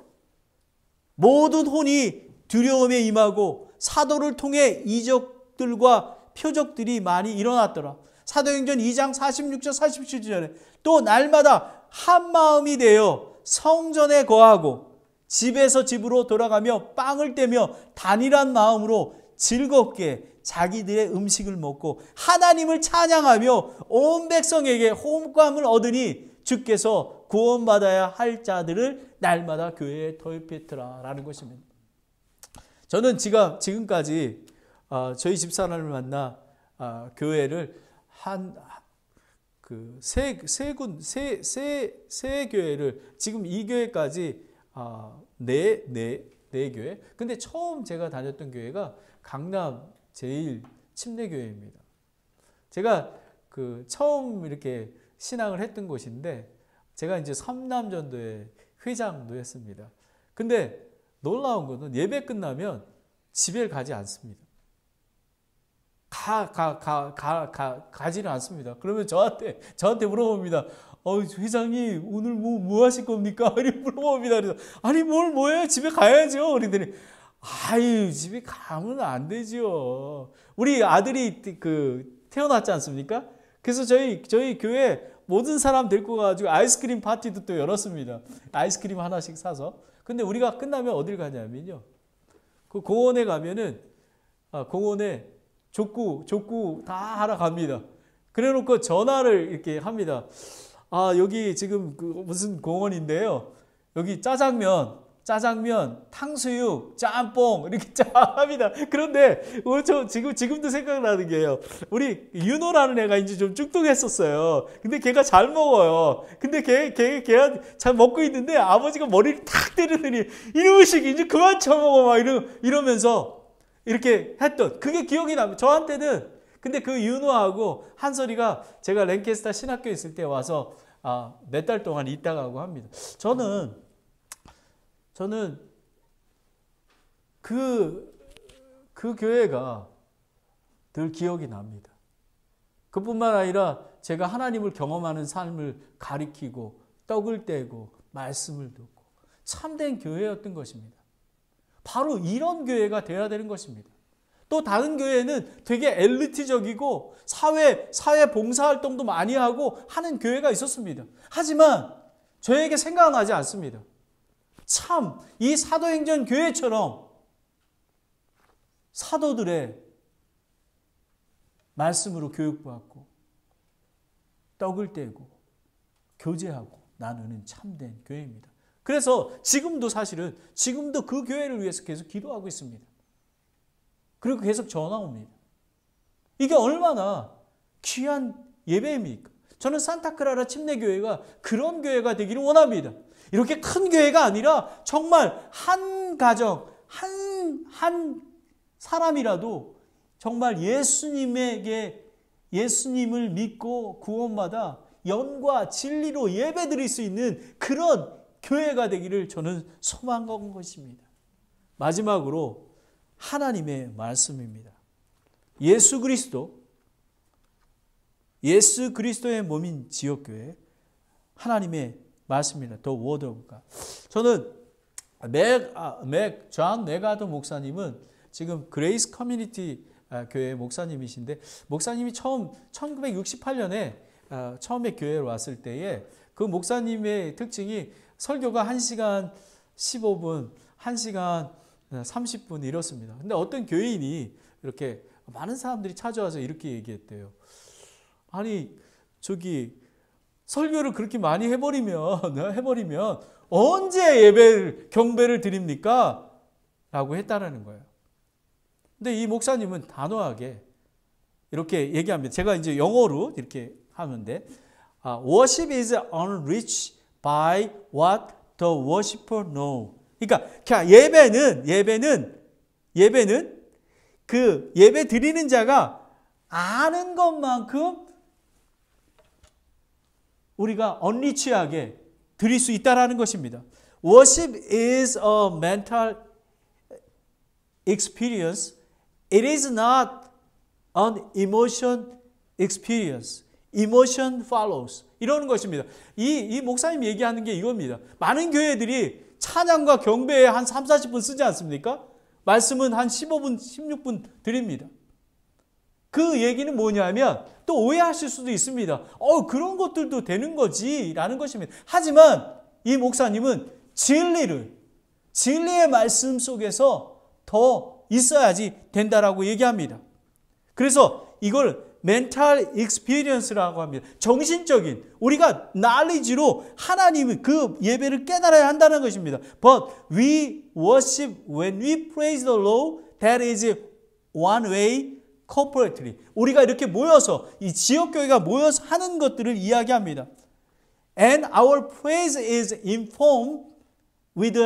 모든 혼이 두려움에 임하고 사도를 통해 이적들과 표적들이 많이 일어났더라. 사도행전 2장 46절 47절에 또 날마다 한 마음이 되어 성전에 거하고 집에서 집으로 돌아가며 빵을 떼며 단일한 마음으로 즐겁게 자기들의 음식을 먹고 하나님을 찬양하며 온 백성에게 호감을 얻으니 주께서 구원받아야 할 자들을 날마다 교회에 도입했더라 라는 것입니다. 저는 지금까지 저희 집사람을 만나 교회를 세 교회를 지금 이 교회까지 네 교회. 근데 처음 제가 다녔던 교회가 강남 제일 침례교회입니다. 제가 처음 이렇게 신앙을 했던 곳인데 제가 이제 삼남전도회 회장도 했습니다. 근데 놀라운 것은 예배 끝나면 집에 가지 않습니다. 가지는 않습니다. 그러면 저한테 물어봅니다. 회장님, 오늘 뭐 하실 겁니까? 이렇게 물어봅니다. 그래서, 아니, 뭐예요? 집에 가야죠. 그러더니, 집에 가면 안 되죠. 우리 아들이 태어났지 않습니까? 그래서 저희 교회 모든 사람 데리고 가가지고 아이스크림 파티도 또 열었습니다. 아이스크림 하나씩 사서. 근데 우리가 끝나면 어딜 가냐면요. 그 공원에 가면은, 공원에 족구 다 하러 갑니다. 그래 놓고 전화를 이렇게 합니다. 여기 지금 무슨 공원인데요. 여기 짜장면, 탕수육, 짬뽕 이렇게 쫙 합니다. 그런데 저 지금도 생각나는 게요. 우리 윤호라는 애가 이제 좀 쭈뚱했었어요. 근데 걔가 잘 먹어요. 근데 걔가 잘 먹고 있는데 아버지가 머리를 탁 때리더니 이놈의 새끼 이제 그만 쳐먹어 막 이러면서 이렇게 했던 그게 기억이 납니다. 저한테는. 근데 그 윤호하고 한솔이가 제가 랭캐스터 신학교에 있을 때 와서 몇 달 동안 있다가 하고 합니다. 저는 그 교회가 늘 기억이 납니다. 그뿐만 아니라 제가 하나님을 경험하는 삶을 가리키고 떡을 떼고 말씀을 듣고 참된 교회였던 것입니다. 바로 이런 교회가 되어야 되는 것입니다. 또 다른 교회는 되게 엘리트적이고 사회 봉사활동도 많이 하고 하는 교회가 있었습니다. 하지만 저에게 생각나지 않습니다. 참 이 사도행전 교회처럼 사도들의 말씀으로 교육받고 떡을 떼고 교제하고 나누는 참된 교회입니다. 그래서 사실은 지금도 그 교회를 위해서 계속 기도하고 있습니다. 그리고 계속 전화 옵니다. 이게 얼마나 귀한 예배입니까? 저는 산타크라라 침례교회가 그런 교회가 되기를 원합니다. 이렇게 큰 교회가 아니라 정말 한 가정, 한 사람이라도 정말 예수님을 믿고 구원받아 영과 진리로 예배드릴 수 있는 그런 교회가 되기를 저는 소망하는 것입니다. 마지막으로 하나님의 말씀입니다. 예수 그리스도의 몸인 지역교회 하나님의 말씀입니다. The Word of God. 저는 존 메가드 목사님은 지금 그레이스 커뮤니티 교회 목사님이신데 목사님이 1968년에 처음에 교회에 왔을 때에 그 목사님의 특징이 설교가 1시간 15분, 1시간 30분 이렇습니다. 근데 어떤 교인이 이렇게 많은 사람들이 찾아와서 이렇게 얘기했대요. 아니, 설교를 그렇게 많이 해버리면 언제 경배를 드립니까? 라고 했다라는 거예요. 근데 이 목사님은 단호하게 이렇게 얘기합니다. 제가 이제 영어로 이렇게 하는데, worship is unreached by what the worshiper know. 그러니까 예배는 그 예배 드리는 자가 아는 것만큼 우리가 언리치하게 드릴 수 있다라는 것입니다. Worship is a mental experience. It is not an emotion experience. Emotion follows. 이러는 것입니다. 이 목사님 얘기하는 게 이겁니다. 많은 교회들이 찬양과 경배에 한 3, 40분 쓰지 않습니까? 말씀은 한 15분, 16분 드립니다. 그 얘기는 뭐냐면 또 오해하실 수도 있습니다. 그런 것들도 되는 거지 라는 것입니다. 하지만 이 목사님은 진리의 말씀 속에서 더 있어야지 된다라고 얘기합니다. 그래서 이걸 멘탈 익스피리언스라고 합니다. 정신적인 우리가 knowledge로 하나님의 그 예배를 깨달아야 한다는 것입니다. But we worship when we praise the Lord. That is one way corporately. 우리가 이렇게 모여서 이 지역교회가 모여서 하는 것들을 이야기합니다. And our praise is informed with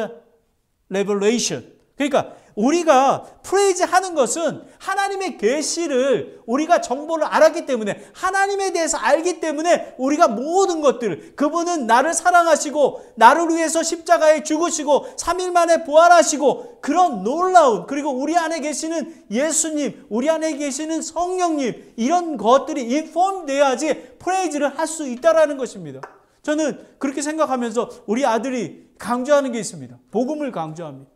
revelation. 그러니까 우리가 프레이즈 하는 것은 하나님의 계시를 우리가 정보를 알았기 때문에, 하나님에 대해서 알기 때문에 우리가 모든 것들을, 그분은 나를 사랑하시고 나를 위해서 십자가에 죽으시고 3일 만에 부활하시고, 그런 놀라운, 그리고 우리 안에 계시는 예수님, 우리 안에 계시는 성령님, 이런 것들이 인폼 돼야지 프레이즈를 할 수 있다라는 것입니다. 저는 그렇게 생각하면서 우리 아들이 강조하는 게 있습니다. 복음을 강조합니다.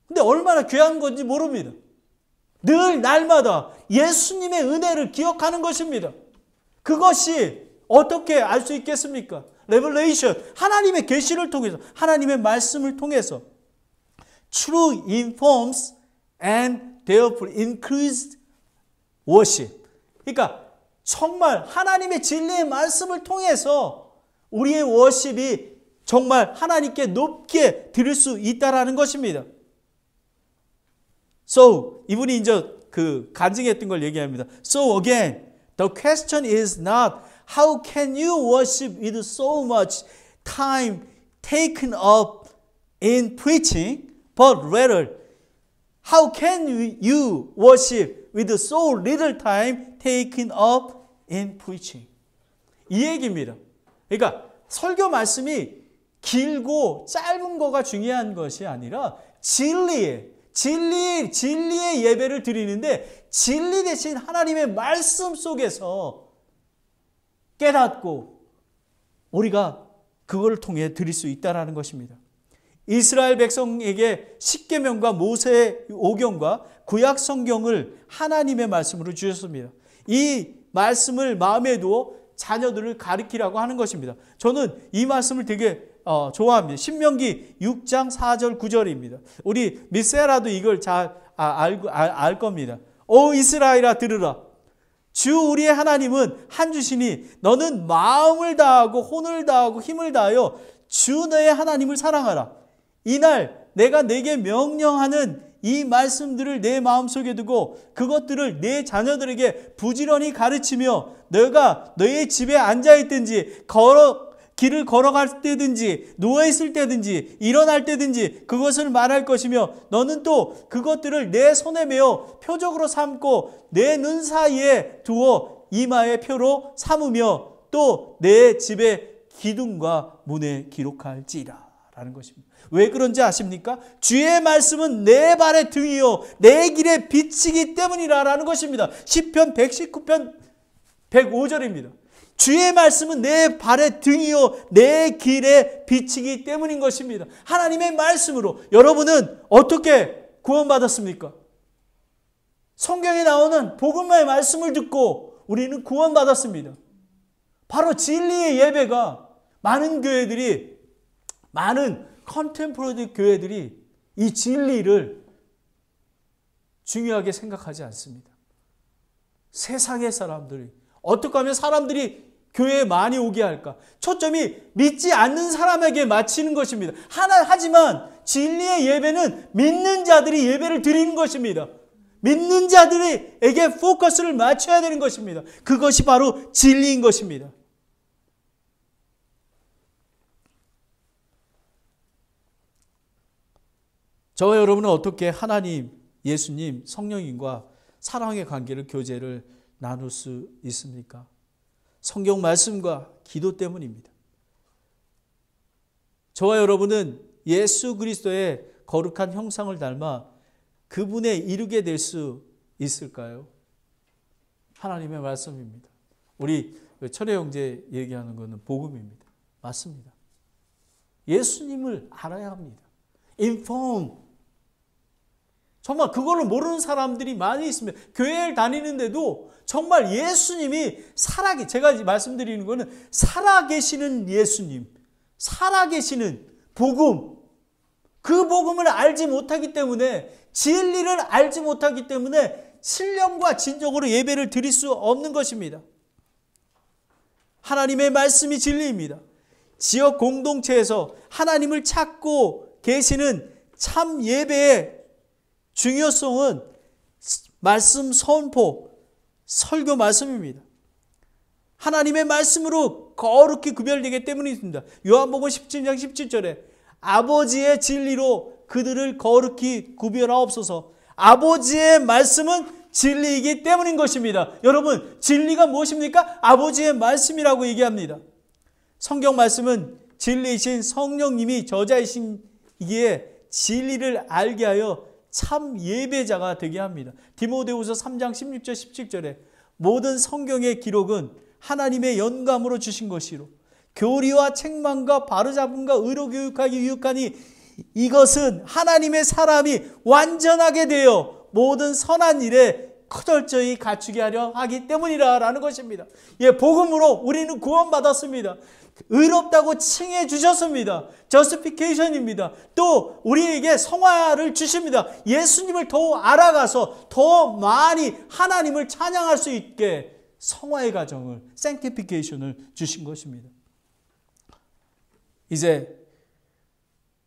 근데 얼마나 귀한 건지 모릅니다. 늘 날마다 예수님의 은혜를 기억하는 것입니다. 그것이 어떻게 알 수 있겠습니까? 레벨레이션, 하나님의 계시를 통해서, 하나님의 말씀을 통해서. True informs and therefore increased worship. 그러니까 정말 하나님의 진리의 말씀을 통해서 우리의 워십이 정말 하나님께 높게 드릴 수 있다라는 것입니다. So, 이분이 이제 그 간증했던 걸 얘기합니다. So again, the question is not how can you worship with so much time taken up in preaching, but rather how can you worship with so little time taken up in preaching? 이 얘기입니다. 그러니까 설교 말씀이 길고 짧은 거가 중요한 것이 아니라 진리의 예배를 드리는데, 진리 대신 하나님의 말씀 속에서 깨닫고 우리가 그걸 통해 드릴 수 있다는 것입니다. 이스라엘 백성에게 십계명과 모세의 오경과 구약 성경을 하나님의 말씀으로 주셨습니다. 이 말씀을 마음에 두어 자녀들을 가르치라고 하는 것입니다. 저는 이 말씀을 되게 좋아합니다. 신명기 6장 4절 9절입니다. 우리 미세라도 이걸 잘 알 겁니다. 오 이스라엘아 들으라. 주 우리의 하나님은 한 주시니 너는 마음을 다하고 혼을 다하고 힘을 다하여 주 너의 하나님을 사랑하라. 이날 내가 내게 명령하는 이 말씀들을 내 마음속에 두고 그것들을 내 자녀들에게 부지런히 가르치며 너가 너의 집에 앉아있든지 길을 걸어갈 때든지 누워있을 때든지 일어날 때든지 그것을 말할 것이며 너는 또 그것들을 내 손에 메어 표적으로 삼고 내 눈 사이에 두어 이마의 표로 삼으며 또 내 집의 기둥과 문에 기록할지라 라는 것입니다. 왜 그런지 아십니까? 주의 말씀은 내 발의 등이요 내 길의 빛이기 때문이라는 것입니다. 시편 119편 105절입니다. 주의 말씀은 내 발의 등이요 내 길의 빛이기 때문인 것입니다. 하나님의 말씀으로 여러분은 어떻게 구원받았습니까? 성경에 나오는 복음의 말씀을 듣고 우리는 구원받았습니다. 바로 진리의 예배가 많은 교회들이, 많은 컨템포러리 교회들이 이 진리를 중요하게 생각하지 않습니다. 세상의 사람들이 어떻게 하면 사람들이 교회에 많이 오게 할까? 초점이 믿지 않는 사람에게 맞추는 것입니다. 하지만 진리의 예배는 믿는 자들이 예배를 드리는 것입니다. 믿는 자들에게 포커스를 맞춰야 되는 것입니다. 그것이 바로 진리인 것입니다. 저와 여러분은 어떻게 하나님, 예수님, 성령님과 사랑의 관계를, 교제를 나눌 수 있습니까? 성경 말씀과 기도 때문입니다. 저와 여러분은 예수 그리스도의 거룩한 형상을 닮아 그분에 이르게 될 수 있을까요? 하나님의 말씀입니다. 우리 철회 형제 얘기하는 것은 복음입니다. 맞습니다. 예수님을 알아야 합니다. inform. 정말 그거를 모르는 사람들이 많이 있습니다. 교회를 다니는데도 정말 예수님이 제가 말씀드리는 것은 살아계시는 예수님, 살아계시는 복음, 그 복음을 알지 못하기 때문에, 진리를 알지 못하기 때문에 신령과 진정으로 예배를 드릴 수 없는 것입니다. 하나님의 말씀이 진리입니다. 지역 공동체에서 하나님을 찾고 계시는 참 예배의 중요성은 말씀 선포, 설교 말씀입니다. 하나님의 말씀으로 거룩히 구별되기 때문입니다. 요한복음 17장 17절에 아버지의 진리로 그들을 거룩히 구별하옵소서. 아버지의 말씀은 진리이기 때문인 것입니다. 여러분, 진리가 무엇입니까? 아버지의 말씀이라고 얘기합니다. 성경 말씀은 진리이신 성령님이 저자이시기에 진리를 알게 하여 참 예배자가 되게 합니다. 디모데후서 3장 16절 17절에 모든 성경의 기록은 하나님의 영감으로 주신 것이로 교리와 책망과 바로잡음과 의로 교육하기 유익하니 이것은 하나님의 사람이 완전하게 되어 모든 선한 일에 거절저히 갖추게 하려 하기 때문이라는 것입니다. 예, 복음으로 우리는 구원받았습니다. 의롭다고 칭해 주셨습니다. 저스티피케이션입니다. 또 우리에게 성화를 주십니다. 예수님을 더 알아가서 더 많이 하나님을 찬양할 수 있게 성화의 과정을, sanctification을 주신 것입니다. 이제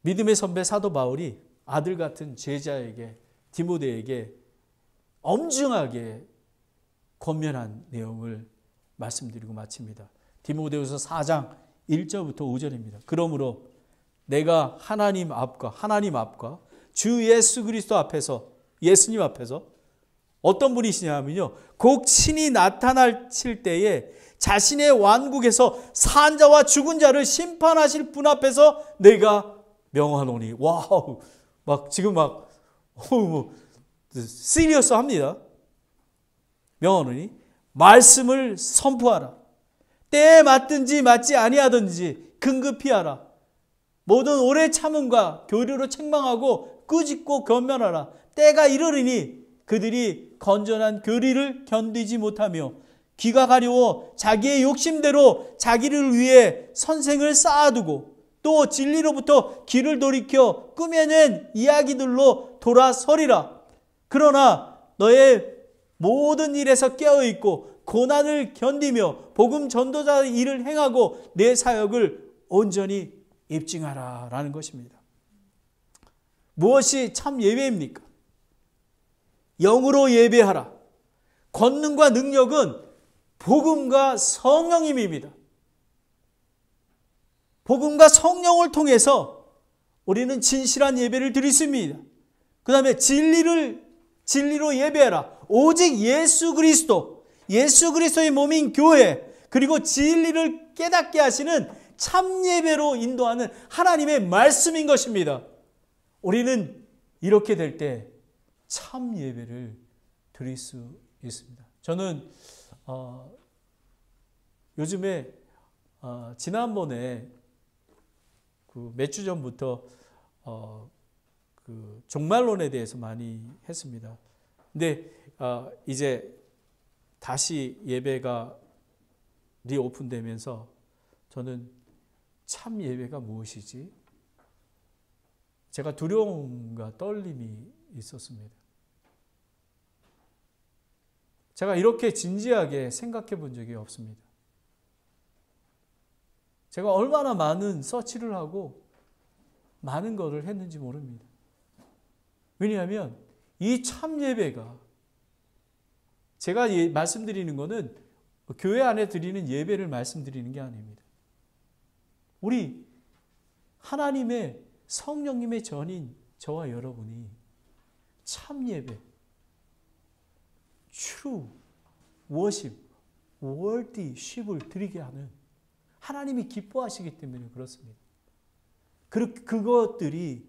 믿음의 선배 사도 바울이 아들 같은 제자에게, 디모데에게 엄중하게 권면한 내용을 말씀드리고 마칩니다. 디모데후서 4장 1절부터 5절입니다. 그러므로 내가 하나님 앞과 주 예수 그리스도 앞에서, 예수님 앞에서 어떤 분이시냐면요, 곧 친히 나타나실 때에 자신의 왕국에서 산 자와 죽은 자를 심판하실 분 앞에서 내가 명하노니. 와우, 막 지금 막 시리어스합니다. 명하노니 말씀을 선포하라. 때에 맞든지 맞지 아니하든지 긍급히 하라. 모든 오래 참음과 교류로 책망하고 꾸짖고 권면하라. 때가 이르리니 그들이 건전한 교리를 견디지 못하며 귀가 가려워 자기의 욕심대로 자기를 위해 선생을 쌓아두고 또 진리로부터 귀를 돌이켜 꾸며낸 이야기들로 돌아서리라. 그러나 너의 모든 일에서 깨어있고 고난을 견디며 복음 전도자의 일을 행하고 내 사역을 온전히 입증하라 라는 것입니다. 무엇이 참 예배입니까? 영으로 예배하라. 권능과 능력은 복음과 성령님입니다. 복음과 성령을 통해서 우리는 진실한 예배를 드릴 수 있습니다. 그 다음에 진리로 예배하라. 오직 예수 그리스도의 몸인 교회, 그리고 진리를 깨닫게 하시는 참 예배로 인도하는 하나님의 말씀인 것입니다. 우리는 이렇게 될 때 참 예배를 드릴 수 있습니다. 저는 요즘에 지난번에 몇 주 전부터 종말론에 대해서 많이 했습니다. 근데 이제 다시 예배가 리오픈되면서 저는 참 예배가 무엇이지? 제가 두려움과 떨림이 있었습니다. 제가 이렇게 진지하게 생각해 본 적이 없습니다. 제가 얼마나 많은 서치를 하고 많은 것을 했는지 모릅니다. 왜냐하면 이 참 예배가, 제가 말씀드리는 것은 교회 안에 드리는 예배를 말씀드리는 게 아닙니다. 우리 하나님의 성령님의 전인 저와 여러분이 참 예배, true worship, worship을 드리게 하는, 하나님이 기뻐하시기 때문에 그렇습니다. 그것들이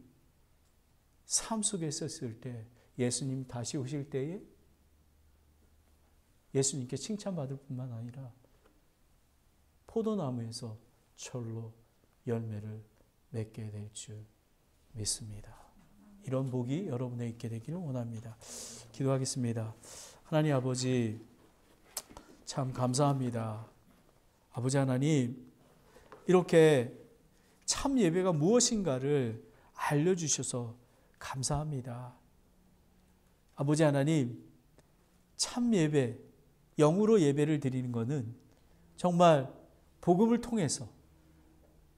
삶 속에 있었을 때, 예수님 다시 오실 때에 예수님께 칭찬받을 뿐만 아니라 포도나무에서 철로 열매를 맺게 될 줄 믿습니다. 이런 복이 여러분에 있게 되기를 원합니다. 기도하겠습니다. 하나님 아버지, 참 감사합니다. 아버지 하나님, 이렇게 참 예배가 무엇인가를 알려주셔서 감사합니다. 아버지 하나님, 참 예배, 영으로 예배를 드리는 것은 정말 복음을 통해서,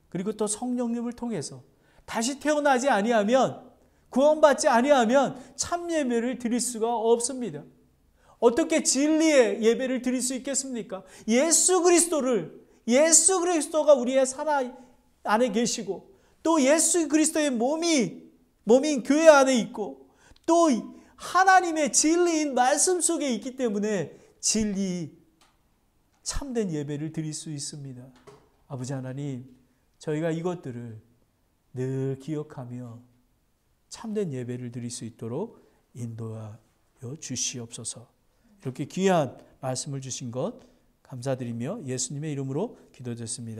그리고 또 성령님을 통해서 다시 태어나지 아니하면, 구원받지 아니하면 참 예배를 드릴 수가 없습니다. 어떻게 진리의 예배를 드릴 수 있겠습니까? 예수 그리스도가 우리의 살아 안에 계시고 또 예수 그리스도의 몸인 교회 안에 있고 또 하나님의 진리인 말씀 속에 있기 때문에 진리 참된 예배를 드릴 수 있습니다. 아버지 하나님, 저희가 이것들을 늘 기억하며 참된 예배를 드릴 수 있도록 인도하여 주시옵소서. 이렇게 귀한 말씀을 주신 것 감사드리며 예수님의 이름으로 기도드렸습니다.